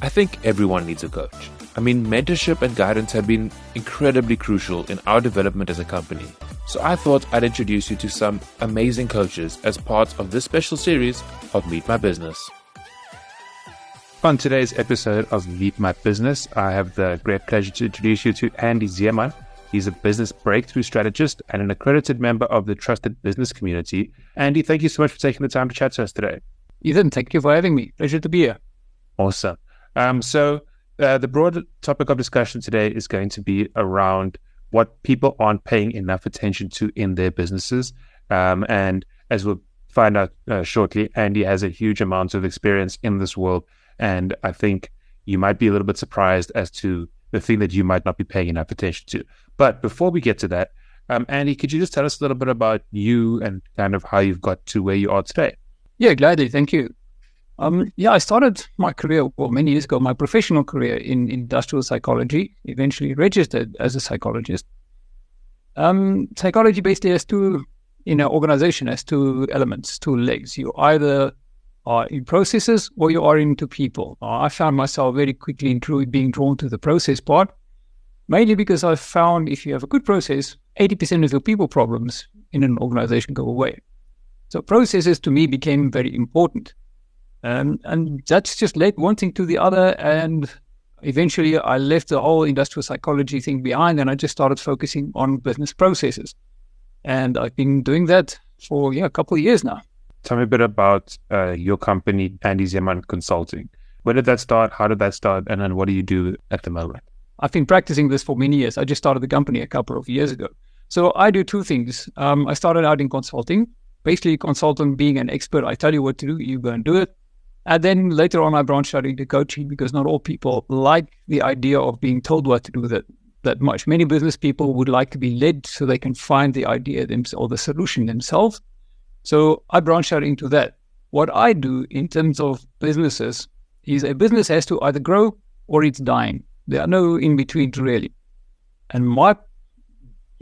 I think everyone needs a coach. I mean, mentorship and guidance have been incredibly crucial in our development as a company. So I thought I'd introduce you to some amazing coaches as part of this special series of Meet My Business. On today's episode of Meet My Business, I have the great pleasure to introduce you to Andy Zeeman. He's a business breakthrough strategist and an accredited member of the trusted business community. Andy, thank you so much for taking the time to chat to us today. Ethan, thank you for having me. Pleasure to be here. Awesome. So the broad topic of discussion today is going to be around what people aren't paying enough attention to in their businesses. And as we'll find out shortly, Andy has a huge amount of experience in this world. And I think you might be a little bit surprised as to the thing that you might not be paying enough attention to. But before we get to that, Andy, could you just tell us a little bit about you and kind of how you've got to where you are today? Yeah, gladly. Thank you. I started my career, many years ago, my professional career in industrial psychology, eventually registered as a psychologist. Psychology basically has organization has two elements, two legs. You either are in processes or you are into people. I found myself very quickly being drawn to the process part, mainly because I found if you have a good process, 80% of your people problems in an organization go away. So processes to me became very important. And that's just led one thing to the other. And eventually I left the whole industrial psychology thing behind and I just started focusing on business processes. And I've been doing that for a couple of years now. Tell me a bit about your company, Andy Zeeman Consulting. Where did that start? How did that start? And then what do you do at the moment? I've been practicing this for many years. I just started the company a couple of years ago. So I do two things. I started out in consulting. Basically, consulting being an expert, I tell you what to do, you go and do it. And then later on, I branched out into coaching because not all people like the idea of being told what to do that much. Many business people would like to be led so they can find the idea or the solution themselves. So I branched out into that. What I do in terms of businesses is a business has to either grow or it's dying. There are no in-between really. And my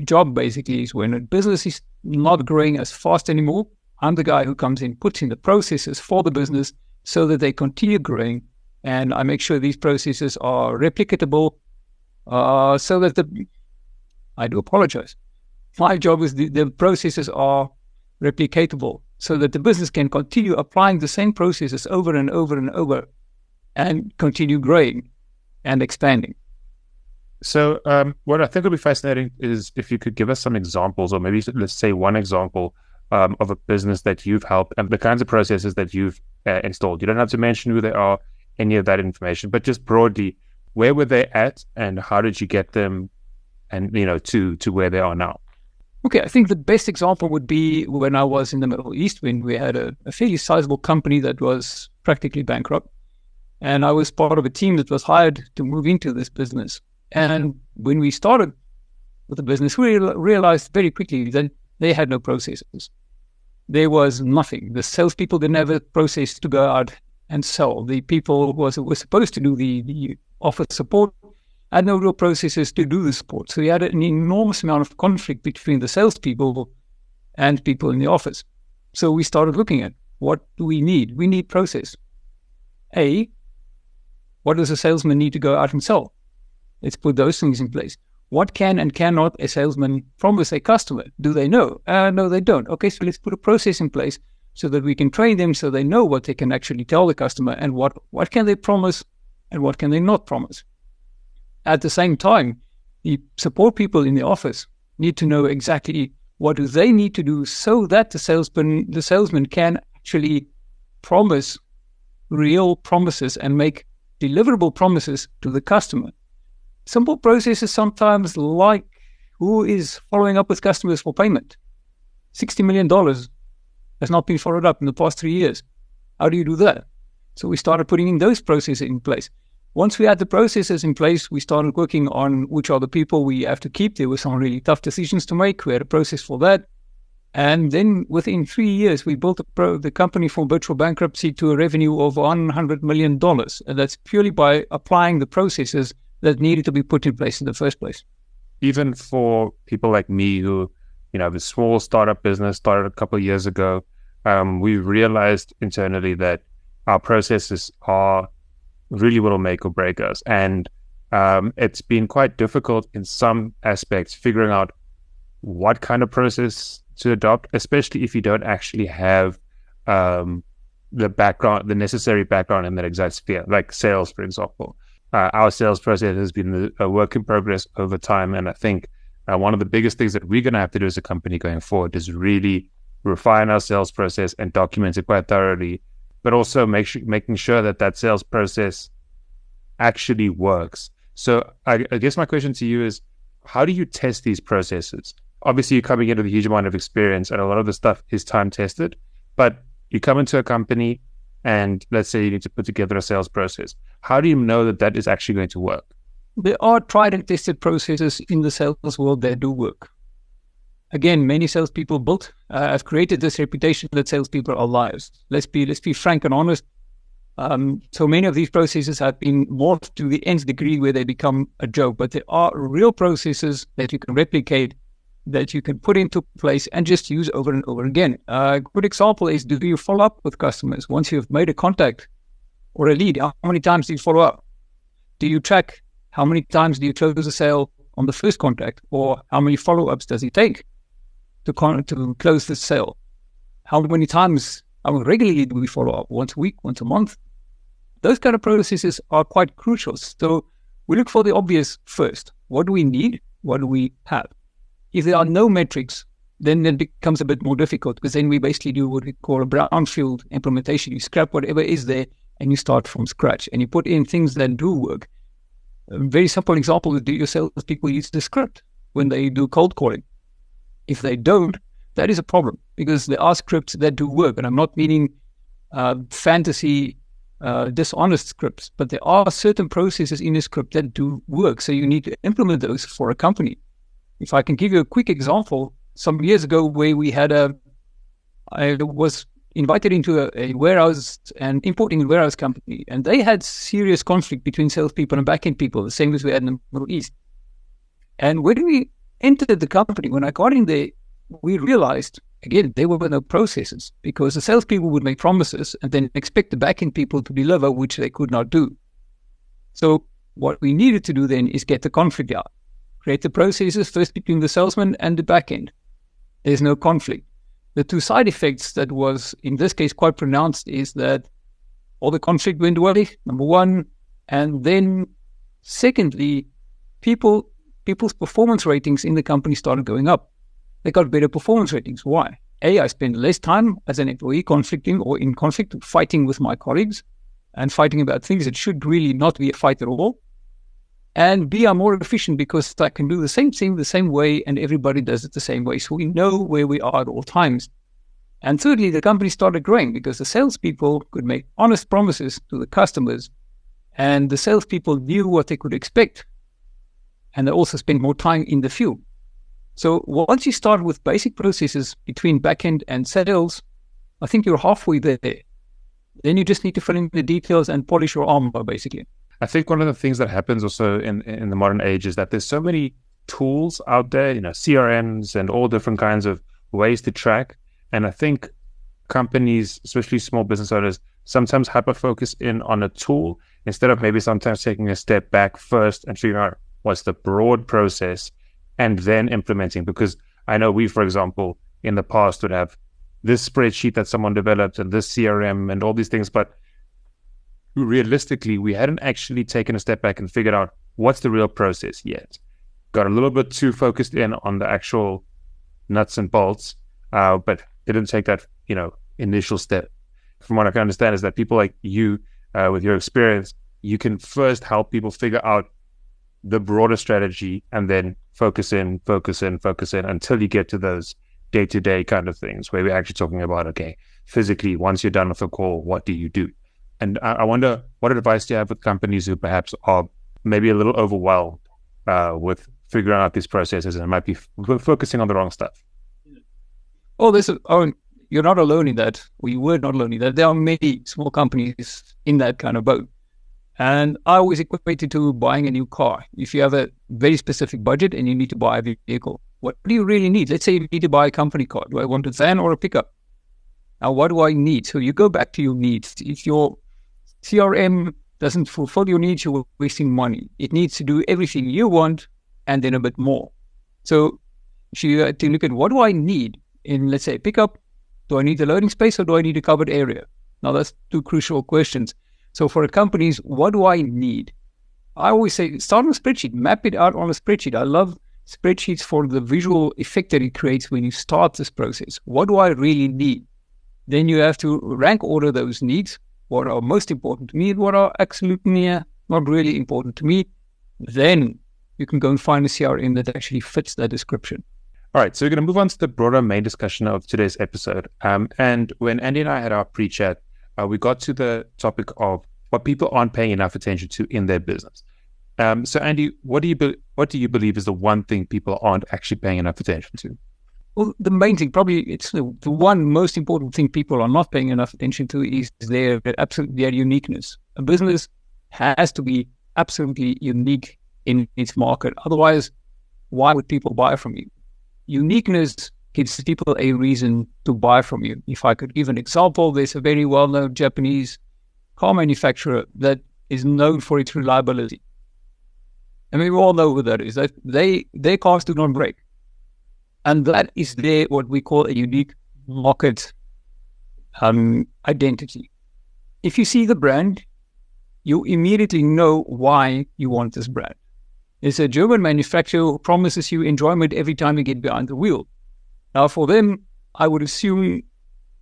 job basically is when a business is not growing as fast anymore, I'm the guy who comes in, puts in the processes for the business so that they continue growing. And I make sure these processes are replicatable so that I do apologize. My job is the processes are replicatable so that the business can continue applying the same processes over and over and over and continue growing and expanding. So what I think would be fascinating is if you could give us some examples, or maybe let's say one example of a business that you've helped and the kinds of processes that you've installed. You don't have to mention who they are, any of that information, but just broadly, where were they at and how did you get them and to where they are now? Okay, I think the best example would be when I was in the Middle East, when we had a fairly sizable company that was practically bankrupt. And I was part of a team that was hired to move into this business. And when we started with the business, we realized very quickly that they had no processes. There was nothing. The salespeople didn't have a process to go out and sell. The people who were supposed to do the offer support had no real processes to do the support. So we had an enormous amount of conflict between the salespeople and people in the office. So we started looking at what do we need? We need process. What does a salesman need to go out and sell? Let's put those things in place. What can and cannot a salesman promise a customer? Do they know? No, they don't. Okay, so let's put a process in place so that we can train them so they know what they can actually tell the customer and what can they promise and what can they not promise. At the same time, the support people in the office need to know exactly what do they need to do so that the salesman can actually promise real promises and make deliverable promises to the customer. Simple processes sometimes like who is following up with customers for payment. $60 million has not been followed up in the past 3 years. How do you do that? So we started putting in those processes in place. Once we had the processes in place, we started working on which are the people we have to keep. There were some really tough decisions to make. We had a process for that. And then within 3 years, we built the company from virtual bankruptcy to a revenue of $100 million. And that's purely by applying the processes that needed to be put in place in the first place. Even for people like me who, have a small startup business, started a couple of years ago, we realized internally that our processes are really will make or break us. And it's been quite difficult in some aspects figuring out what kind of process to adopt, especially if you don't actually have the necessary background in that exact sphere, like sales, for example. Our sales process has been a work in progress over time. And I think one of the biggest things that we're going to have to do as a company going forward is really refine our sales process and document it quite thoroughly, but also making sure that sales process actually works. So I guess my question to you is, how do you test these processes? Obviously, you're coming in with a huge amount of experience, and a lot of the stuff is time tested, but you come into a company and let's say you need to put together a sales process. How do you know that is actually going to work? There are tried and tested processes in the sales world that do work. Again, many salespeople have created this reputation that salespeople are liars. Let's be frank and honest. So many of these processes have been morphed to the nth degree where they become a joke. But there are real processes that you can replicate, that you can put into place and just use over and over again. A good example is, do you follow up with customers once you've made a contact or a lead? How many times do you follow up? Do you track how many times do you close a sale on the first contact, or how many follow-ups does it take to close the sale? How regularly do we follow up? Once a week, once a month? Those kind of processes are quite crucial. So we look for the obvious first. What do we need? What do we have? If there are no metrics, then it becomes a bit more difficult, because then we basically do what we call a brownfield implementation. You scrap whatever is there and you start from scratch, and you put in things that do work. A very simple example is, do your salespeople use the script when they do cold calling? If they don't, that is a problem, because there are scripts that do work. And I'm not meaning fantasy, dishonest scripts, but there are certain processes in a script that do work. So you need to implement those for a company. If I can give you a quick example, some years ago where we had I was invited into a warehouse and importing and warehouse company, and they had serious conflict between salespeople and back-end people, the same as we had in the Middle East. And when we entered the company, when I got in there, we realized, again, there were no processes, because the salespeople would make promises and then expect the back-end people to deliver, which they could not do. So what we needed to do then is get the conflict out. Create the processes first between the salesman and the back-end. There's no conflict. The two side effects that was, in this case, quite pronounced is that all the conflict went away, number one. And then secondly, people's performance ratings in the company started going up. They got better performance ratings. Why? A, I spend less time as an employee conflicting or in conflict, fighting with my colleagues and fighting about things that should really not be a fight at all. And B, I'm more efficient because I can do the same thing the same way and everybody does it the same way. So we know where we are at all times. And thirdly, the company started growing because the salespeople could make honest promises to the customers, and the salespeople knew what they could expect. And they also spent more time in the field. So once you start with basic processes between backend and sales, I think you're halfway there. Then you just need to fill in the details and polish your armor, basically. I think one of the things that happens also in the modern age is that there's so many tools out there, CRMs and all different kinds of ways to track. And I think companies, especially small business owners, sometimes hyper-focus in on a tool instead of maybe sometimes taking a step back first and figuring out what's the broad process and then implementing. Because I know we, for example, in the past would have this spreadsheet that someone developed and this CRM and all these things, but realistically, we hadn't actually taken a step back and figured out what's the real process yet. Got a little bit too focused in on the actual nuts and bolts, but didn't take that, initial step. From what I can understand is that people like you, with your experience, you can first help people figure out the broader strategy and then focus in until you get to those day-to-day kind of things where we're actually talking about, okay, physically, once you're done with a call, what do you do? And I wonder, what advice do you have with companies who perhaps are maybe a little overwhelmed with figuring out these processes and might be focusing on the wrong stuff? You're not alone in that. We were not alone in that. There are many small companies in that kind of boat. And I always equate it to buying a new car. If you have a very specific budget and you need to buy a vehicle, what do you really need? Let's say you need to buy a company car. Do I want a van or a pickup? Now, what do I need? So you go back to your needs. If your CRM doesn't fulfill your needs, you're wasting money. It needs to do everything you want and then a bit more. So if you have to look at what do I need in, let's say, pickup, do I need the loading space or do I need a covered area? Now, that's two crucial questions. So for companies, what do I need? I always say, start on a spreadsheet, map it out on a spreadsheet. I love spreadsheets for the visual effect that it creates when you start this process. What do I really need? Then you have to rank order those needs. What are most important to me and what are absolutely not really important to me. Then you can go and find a CRM that actually fits that description. All right, so we're going to move on to the broader main discussion of today's episode. And when Andy and I had our pre-chat, we got to the topic of what people aren't paying enough attention to in their business. So Andy, what do you believe is the one thing people aren't actually paying enough attention to? Well, the main thing, probably it's the one most important thing people are not paying enough attention to is their uniqueness. A business has to be absolutely unique in its market. Otherwise, why would people buy from you? Uniqueness gives people a reason to buy from you. If I could give an example, there's a very well-known Japanese car manufacturer that is known for its reliability. I mean, we all know what that is. That their cars do not break. And that is what we call a unique market identity. If you see the brand, you immediately know why you want this brand. It's a German manufacturer who promises you enjoyment every time you get behind the wheel. Now, for them, I would assume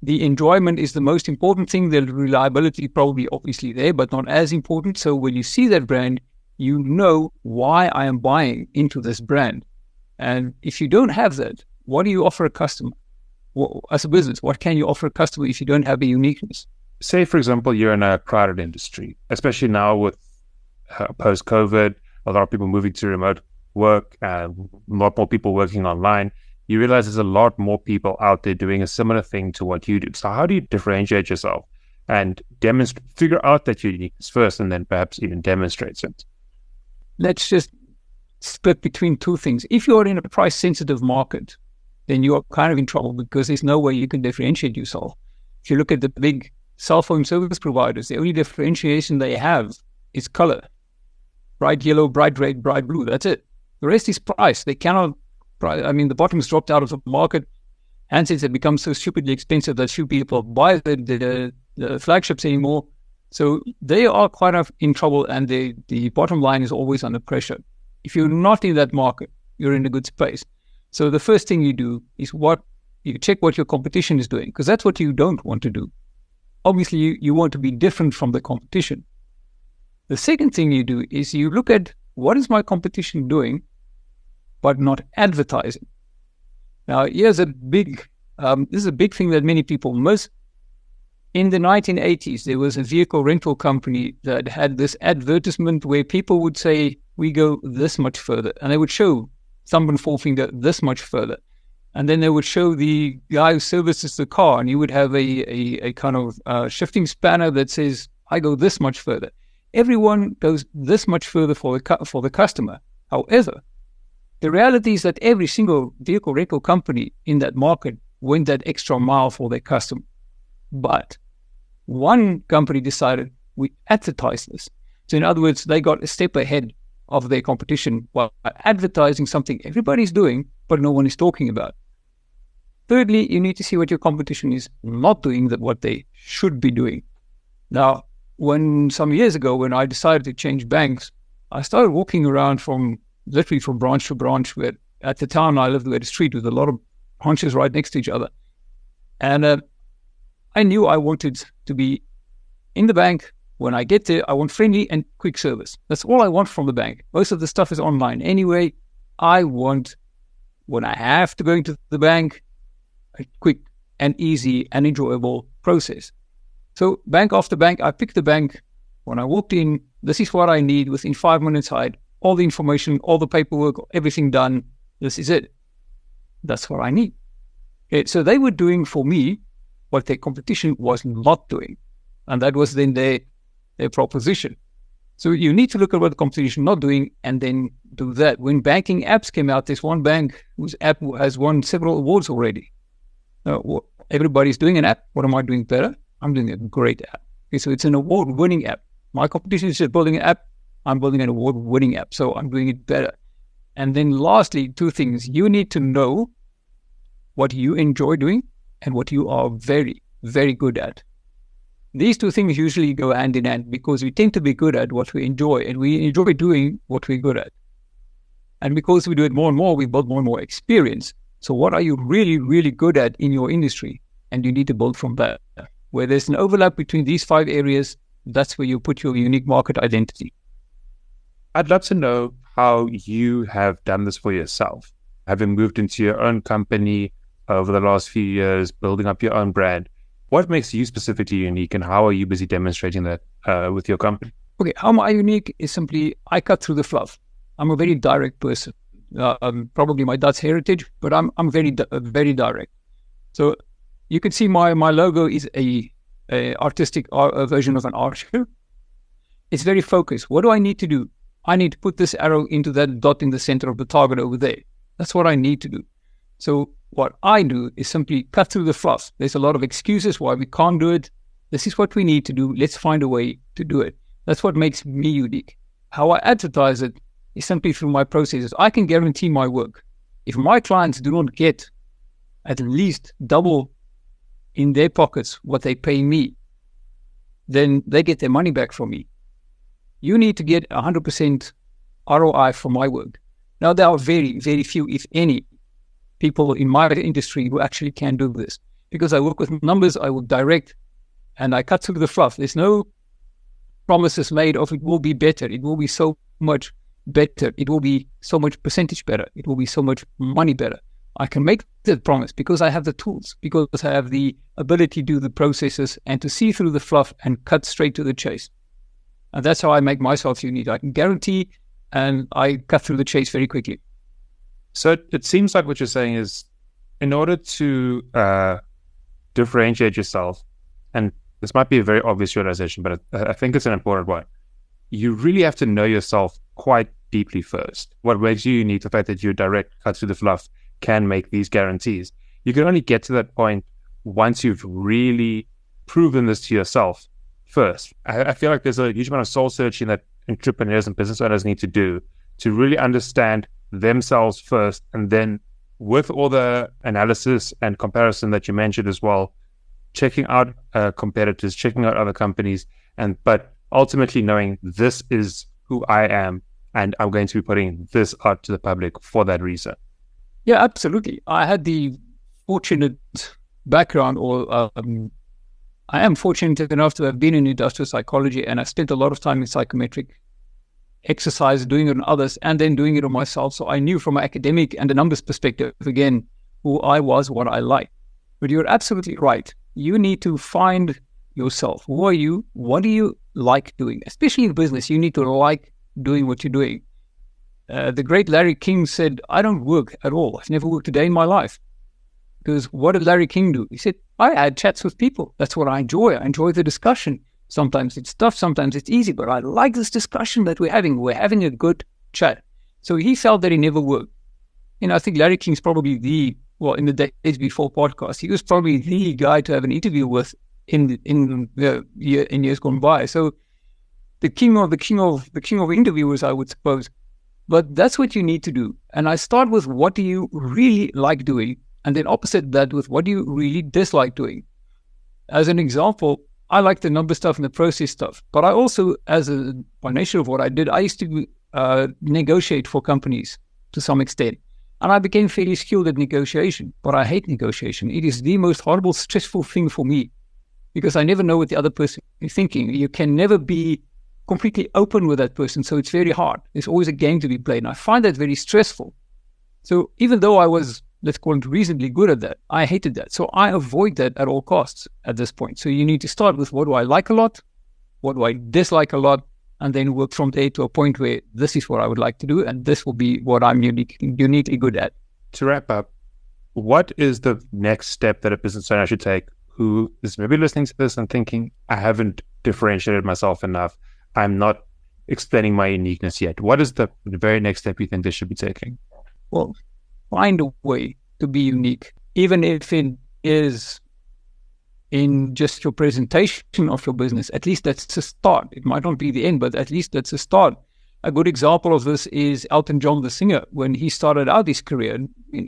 the enjoyment is the most important thing. The reliability probably obviously there, but not as important. So when you see that brand, you know why I am buying into this brand. And if you don't have that, what do you offer a customer? Well, as a business, what can you offer a customer if you don't have a uniqueness? Say, for example, you're in a crowded industry, especially now with post-COVID, a lot of people moving to remote work, a lot more people working online. You realize there's a lot more people out there doing a similar thing to what you do. So how do you differentiate yourself and figure out that your uniqueness first and then perhaps even demonstrate it? Let's just split between two things. If you're in a price-sensitive market, then you're kind of in trouble because there's no way you can differentiate yourself. If you look at the big cell phone service providers, the only differentiation they have is color. Bright yellow, bright red, bright blue. That's it. The rest is price. They cannot, the bottom's dropped out of the market. Handsets have become so stupidly expensive that few people buy the flagships anymore. So they are quite in trouble and the bottom line is always under pressure. If you're not in that market, you're in a good space. So the first thing you do is you check what your competition is doing, because that's what you don't want to do. Obviously, you want to be different from the competition. The second thing you do is you look at what is my competition doing, but not advertising. Now, here's this is a big thing that many people miss. In the 1980s, there was a vehicle rental company that had this advertisement where people would say, we go this much further. And they would show thumb and forefinger this much further. And then they would show the guy who services the car, and he would have a kind of shifting spanner that says, I go this much further. Everyone goes this much further for the customer. However, the reality is that every single vehicle rental company in that market went that extra mile for their customer. But one company decided, we advertise this. So in other words, they got a step ahead of their competition while advertising something everybody's doing, but no one is talking about. Thirdly, you need to see what your competition is not doing, what they should be doing. Now, some years ago, when I decided to change banks, I started walking around literally from branch to branch. Where at the town I lived, we had a street with a lot of branches right next to each other. And I knew I wanted to be in the bank. When I get there, I want friendly and quick service. That's all I want from the bank. Most of the stuff is online anyway. I want, when I have to go into the bank, a quick and easy and enjoyable process. So bank after bank, I picked the bank. When I walked in, this is what I need. Within 5 minutes, I had all the information, all the paperwork, everything done. This is it. That's what I need. Okay, so they were doing for me what their competition was not doing. And that was then their proposition. So you need to look at what the competition is not doing and then do that. When banking apps came out, there's one bank whose app has won several awards already. Now, everybody's doing an app. What am I doing better? I'm doing a great app. Okay, so it's an award-winning app. My competition is just building an app. I'm building an award-winning app, so I'm doing it better. And then lastly, two things. You need to know what you enjoy doing and what you are very, very good at. These two things usually go hand in hand because we tend to be good at what we enjoy, and we enjoy doing what we're good at. And because we do it more and more, we build more and more experience. So what are you really, really good at in your industry? And you need to build from there. Where there's an overlap between these 5 areas, that's where you put your unique market identity. I'd love to know how you have done this for yourself. Having moved into your own company over the last few years, building up your own brand, what makes you specifically unique, and how are you busy demonstrating that with your company? Okay, how am I unique is simply I cut through the fluff. I'm a very direct person. Probably my Dutch heritage, but I'm very direct. So you can see my logo is a artistic version of an archer. It's very focused. What do I need to do? I need to put this arrow into that dot in the center of the target over there. That's what I need to do. So what I do is simply cut through the fluff. There's a lot of excuses why we can't do it. This is what we need to do. Let's find a way to do it. That's what makes me unique. How I advertise it is simply through my processes. I can guarantee my work. If my clients do not get at least double in their pockets what they pay me, then they get their money back from me. You need to get 100% ROI from my work. Now, there are very, very few, if any, people in my industry who actually can do this. Because I work with numbers, I work direct, and I cut through the fluff. There's no promises made of it will be better. It will be so much better. It will be so much percentage better. It will be so much money better. I can make that promise because I have the tools, because I have the ability to do the processes and to see through the fluff and cut straight to the chase. And that's how I make myself unique. I can guarantee, and I cut through the chase very quickly. So it seems like what you're saying is, in order to differentiate yourself, and this might be a very obvious realization, but I think it's an important one, you really have to know yourself quite deeply first. What makes you unique, the fact that you're direct, cut through the fluff, can make these guarantees. You can only get to that point once you've really proven this to yourself first. I feel like there's a huge amount of soul searching that entrepreneurs and business owners need to do to really understand themselves first, and then with all the analysis and comparison that you mentioned as well, checking out competitors, checking out other companies, but ultimately knowing this is who I am, and I'm going to be putting this out to the public for that reason. Yeah, absolutely. I had the fortunate background, or I am fortunate enough to have been in industrial psychology, and I spent a lot of time in psychometric exercise, doing it on others, and then doing it on myself. So I knew from an academic and a numbers perspective, again, who I was, what I liked. But you're absolutely right. You need to find yourself. Who are you? What do you like doing? Especially in business, you need to like doing what you're doing. The great Larry King said, I don't work at all. I've never worked a day in my life. Because what did Larry King do? He said, I had chats with people. That's what I enjoy. I enjoy the discussion. Sometimes it's tough, sometimes it's easy, but I like this discussion that we're having. We're having a good chat. So he felt that he never worked. I think Larry King's probably in the days before podcasts, he was probably the guy to have an interview with in years gone by. So the king of interviewers, I would suppose. But that's what you need to do. And I start with, what do you really like doing? And then opposite that with, what do you really dislike doing? As an example, I like the number stuff and the process stuff. But I also, by nature of what I did, I used to negotiate for companies to some extent. And I became fairly skilled at negotiation. But I hate negotiation. It is the most horrible, stressful thing for me. Because I never know what the other person is thinking. You can never be completely open with that person. So it's very hard. There's always a game to be played. And I find that very stressful. So even though I was, let's call it, reasonably good at that, I hated that. So I avoid that at all costs at this point. So you need to start with, what do I like a lot? What do I dislike a lot? And then work from there to a point where this is what I would like to do. And this will be what I'm uniquely good at. To wrap up, what is the next step that a business owner should take who is maybe listening to this and thinking, I haven't differentiated myself enough. I'm not explaining my uniqueness yet. What is the very next step you think they should be taking? Well, find a way to be unique, even if it is in just your presentation of your business. At least that's a start. It might not be the end, but at least that's a start. A good example of this is Elton John, the singer. When he started out his career,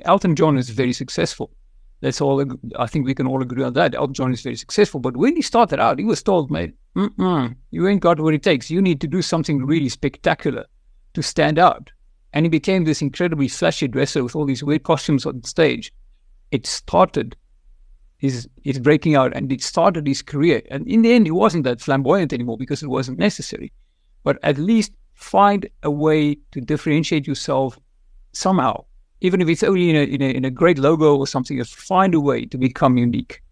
Elton John is very successful. That's all. I think we can all agree on that. Elton John is very successful. But when he started out, he was told, mate, you ain't got what it takes. You need to do something really spectacular to stand out. And he became this incredibly flashy dresser with all these weird costumes on stage. It started his breaking out, and it started his career. And in the end, he wasn't that flamboyant anymore because it wasn't necessary. But at least find a way to differentiate yourself somehow. Even if it's only in a great logo or something, just find a way to become unique.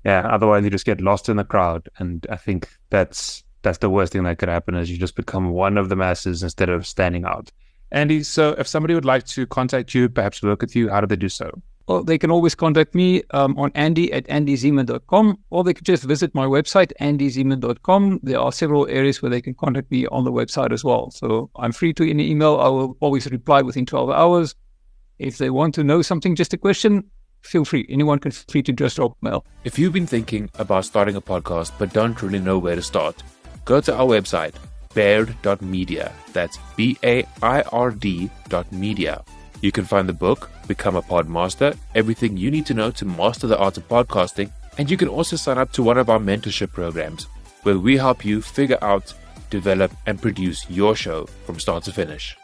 Yeah, otherwise you just get lost in the crowd. And I think that's the worst thing that could happen, is you just become one of the masses instead of standing out. Andy, so if somebody would like to contact you, perhaps work with you, how do they do so? Well, they can always contact me on andy@andyzeeman.com, or they can just visit my website, andyzeeman.com. There are several areas where they can contact me on the website as well. So I'm free to any email. I will always reply within 12 hours. If they want to know something, just a question, feel free. Anyone can free to just drop a mail. If you've been thinking about starting a podcast but don't really know where to start, go to our website, baird.media. That's BAIRD.media. You can find the book, Become a Podmaster, everything you need to know to master the art of podcasting, and you can also sign up to one of our mentorship programs, where we help you figure out, develop, and produce your show from start to finish.